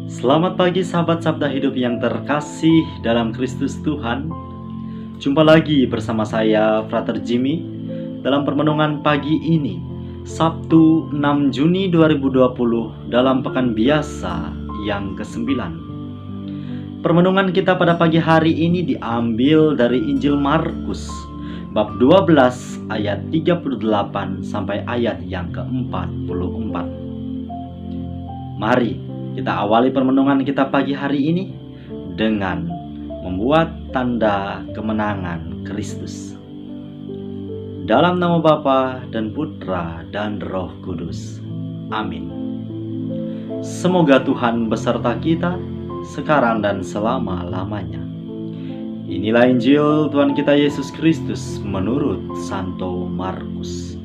Selamat pagi sahabat Sabda Hidup yang terkasih dalam Kristus Tuhan. Jumpa lagi bersama saya Frater Jimmy dalam permenungan pagi ini, Sabtu 6 Juni 2020 dalam pekan biasa yang ke-9. Permenungan kita pada pagi hari ini diambil dari Injil Markus bab 12 ayat 38 sampai ayat yang ke-44. Mari kita awali permenungan kita pagi hari ini dengan membuat tanda kemenangan Kristus. Dalam nama Bapa dan Putra dan Roh Kudus. Amin. Semoga Tuhan beserta kita sekarang dan selama-lamanya. Inilah Injil Tuhan kita Yesus Kristus menurut Santo Markus.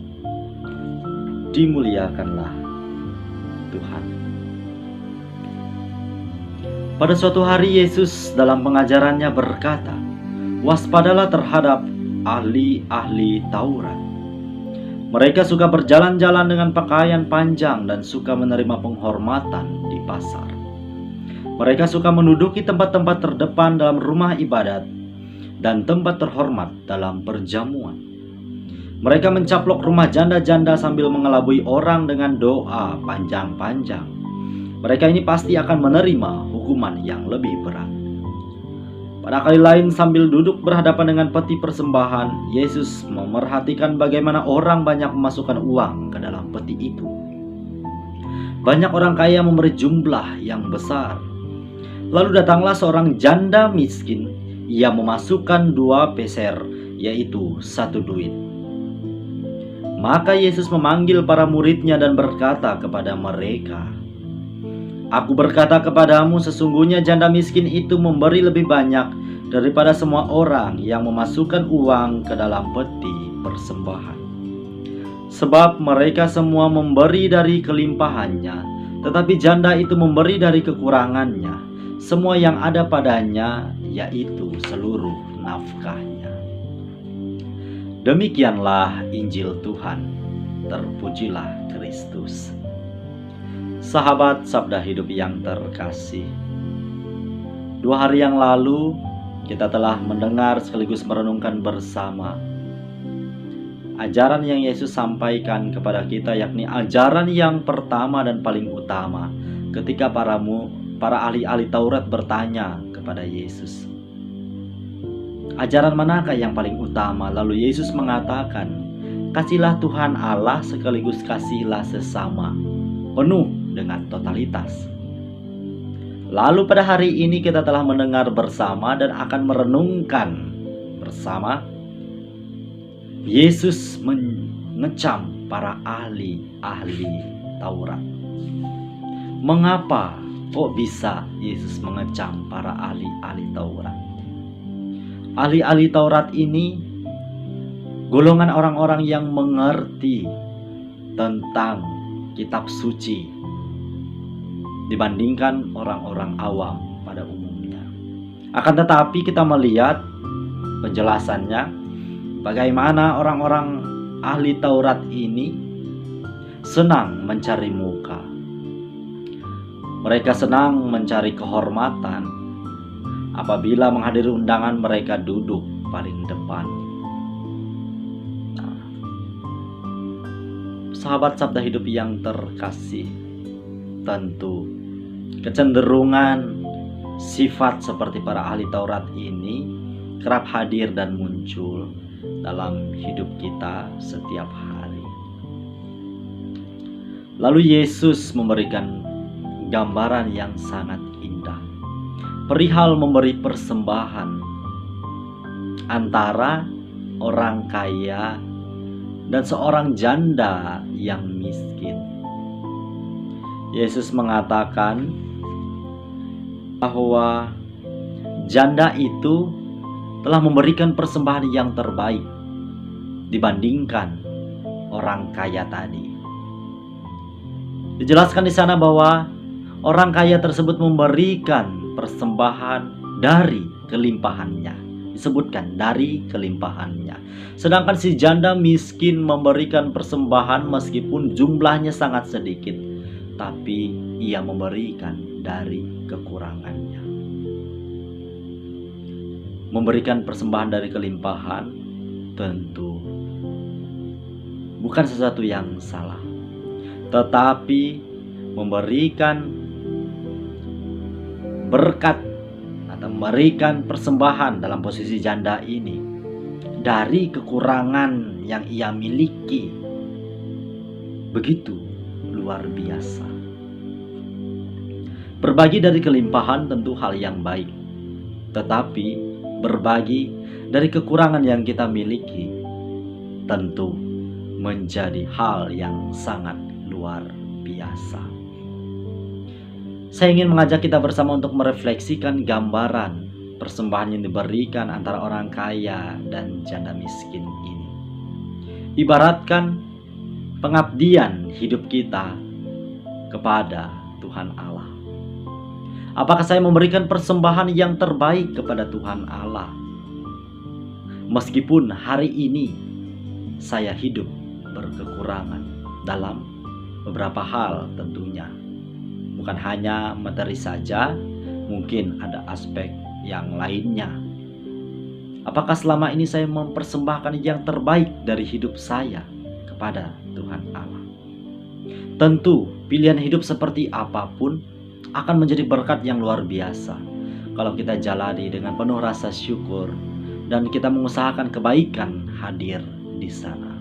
Dimuliakanlah Tuhan. Pada suatu hari Yesus dalam pengajarannya berkata, "Waspadalah terhadap ahli-ahli Taurat. Mereka suka berjalan-jalan dengan pakaian panjang dan suka menerima penghormatan di pasar. Mereka suka menduduki tempat-tempat terdepan dalam rumah ibadat dan tempat terhormat dalam perjamuan. Mereka mencaplok rumah janda-janda sambil mengelabui orang dengan doa panjang-panjang. Mereka ini pasti akan menerima hukuman yang lebih berat." Pada kali lain sambil duduk berhadapan dengan peti persembahan, Yesus memerhatikan bagaimana orang banyak memasukkan uang ke dalam peti itu. Banyak orang kaya memberi jumlah yang besar. Lalu datanglah seorang janda miskin. Ia memasukkan 2 peser, yaitu 1 duit. Maka Yesus memanggil para muridnya dan berkata kepada mereka, "Aku berkata kepadamu, sesungguhnya janda miskin itu memberi lebih banyak daripada semua orang yang memasukkan uang ke dalam peti persembahan. Sebab mereka semua memberi dari kelimpahannya, tetapi janda itu memberi dari kekurangannya, semua yang ada padanya, yaitu seluruh nafkahnya." Demikianlah Injil Tuhan. Terpujilah Kristus. Sahabat Sabda Hidup yang terkasih, 2 hari yang lalu kita telah mendengar sekaligus merenungkan bersama ajaran yang Yesus sampaikan kepada kita, yakni ajaran yang pertama dan paling utama ketika para ahli-ahli Taurat bertanya kepada Yesus, "Ajaran manakah yang paling utama?" Lalu Yesus mengatakan, "Kasihlah Tuhan Allah sekaligus kasihlah sesama," penuh dengan totalitas. Lalu pada hari ini kita telah mendengar bersama dan akan merenungkan bersama Yesus mengecam para ahli-ahli Taurat. Mengapa kok bisa Yesus mengecam para ahli-ahli Taurat? Ahli-ahli Taurat ini golongan orang-orang yang mengerti tentang kitab suci dibandingkan orang-orang awam pada umumnya. Akan tetapi kita melihat penjelasannya bagaimana orang-orang ahli Taurat ini senang mencari muka. Mereka senang mencari kehormatan. Apabila menghadiri undangan, mereka duduk paling depan. Sahabat Sabda Hidup yang terkasih, tentu kecenderungan sifat seperti para ahli Taurat ini kerap hadir dan muncul dalam hidup kita setiap hari. Lalu Yesus memberikan gambaran yang sangat indah perihal memberi persembahan antara orang kaya dan seorang janda yang miskin. Yesus mengatakan bahwa janda itu telah memberikan persembahan yang terbaik dibandingkan orang kaya tadi. Dijelaskan di sana bahwa orang kaya tersebut memberikan persembahan dari kelimpahannya. Disebutkan dari kelimpahannya. Sedangkan si janda miskin memberikan persembahan meskipun jumlahnya sangat sedikit, tetapi Ia memberikan dari kekurangannya. Memberikan persembahan dari kelimpahan tentu bukan sesuatu yang salah, tetapi memberikan berkat atau memberikan persembahan dalam posisi janda ini dari kekurangan yang ia miliki begitu luar biasa. Berbagi dari kelimpahan tentu hal yang baik, tetapi berbagi dari kekurangan yang kita miliki tentu menjadi hal yang sangat luar biasa. Saya ingin mengajak kita bersama untuk merefleksikan gambaran persembahan yang diberikan antara orang kaya dan janda miskin ini. Ibaratkan pengabdian hidup kita kepada Tuhan Allah. Apakah saya memberikan persembahan yang terbaik kepada Tuhan Allah? Meskipun hari ini saya hidup berkekurangan dalam beberapa hal tentunya. Bukan hanya materi saja, mungkin ada aspek yang lainnya. Apakah selama ini saya mempersembahkan yang terbaik dari hidup saya kepada Tuhan Allah? Tentu pilihan hidup seperti apapun akan menjadi berkat yang luar biasa kalau kita jalani dengan penuh rasa syukur dan kita mengusahakan kebaikan hadir di sana.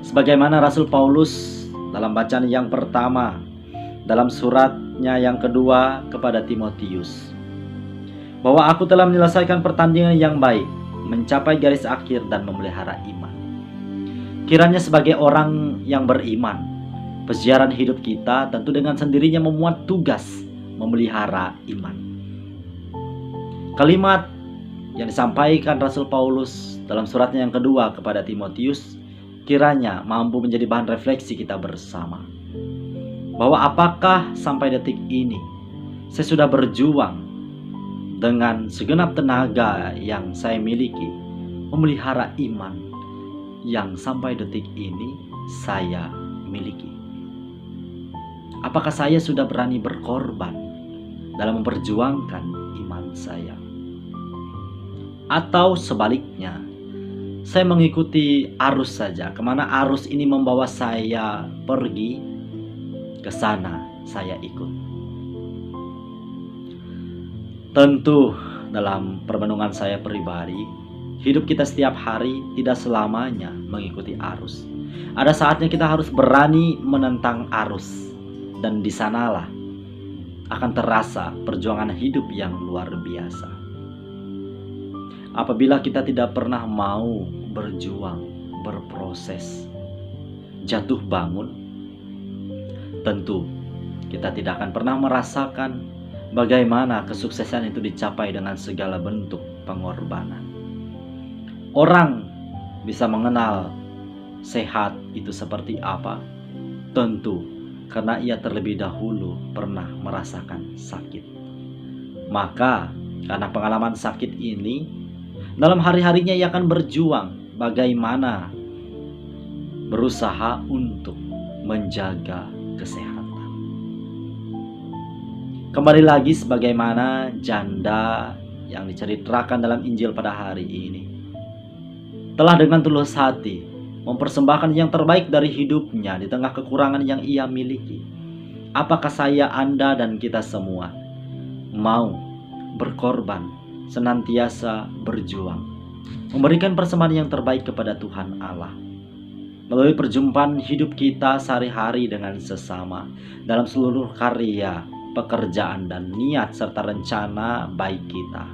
Sebagaimana Rasul Paulus dalam bacaan yang pertama dalam suratnya yang kedua kepada Timotius, bahwa aku telah menyelesaikan pertandingan yang baik, mencapai garis akhir dan memelihara iman. Kiranya sebagai orang yang beriman, peziarah hidup kita tentu dengan sendirinya memuat tugas memelihara iman. Kalimat yang disampaikan Rasul Paulus dalam suratnya yang kedua kepada Timotius kiranya mampu menjadi bahan refleksi kita bersama. Bahwa apakah sampai detik ini saya sudah berjuang dengan segenap tenaga yang saya miliki memelihara iman yang sampai detik ini saya miliki. Apakah saya sudah berani berkorban dalam memperjuangkan iman saya? Atau sebaliknya, saya mengikuti arus saja. Kemana arus ini membawa saya pergi, ke sana saya ikut. Tentu dalam permenungan saya pribadi, hidup kita setiap hari tidak selamanya mengikuti arus. Ada saatnya kita harus berani menentang arus. Dan di sanalah akan terasa perjuangan hidup yang luar biasa. Apabila kita tidak pernah mau berjuang, berproses, jatuh bangun, tentu kita tidak akan pernah merasakan bagaimana kesuksesan itu dicapai dengan segala bentuk pengorbanan. Orang bisa mengenal sehat itu seperti apa? Tentu karena ia terlebih dahulu pernah merasakan sakit. Maka karena pengalaman sakit ini, dalam hari-harinya ia akan berjuang bagaimana berusaha untuk menjaga kesehatan. Kembali lagi sebagaimana janda yang diceritakan dalam Injil pada hari ini, telah dengan tulus hati mempersembahkan yang terbaik dari hidupnya di tengah kekurangan yang ia miliki. Apakah saya, Anda, dan kita semua mau berkorban, senantiasa berjuang, memberikan persembahan yang terbaik kepada Tuhan Allah melalui perjumpaan hidup kita sehari-hari dengan sesama dalam seluruh karya, pekerjaan, dan niat serta rencana baik kita?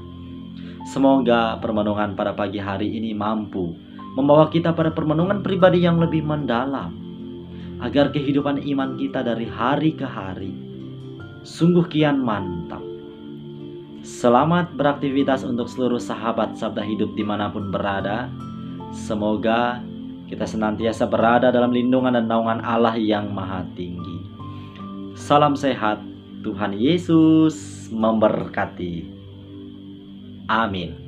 Semoga permenungan pada pagi hari ini mampu membawa kita pada permenungan pribadi yang lebih mendalam, agar kehidupan iman kita dari hari ke hari sungguh kian mantap. Selamat beraktivitas untuk seluruh sahabat Sabda Hidup dimanapun berada. Semoga kita senantiasa berada dalam lindungan dan naungan Allah yang Maha Tinggi. Salam sehat, Tuhan Yesus memberkati. Amin.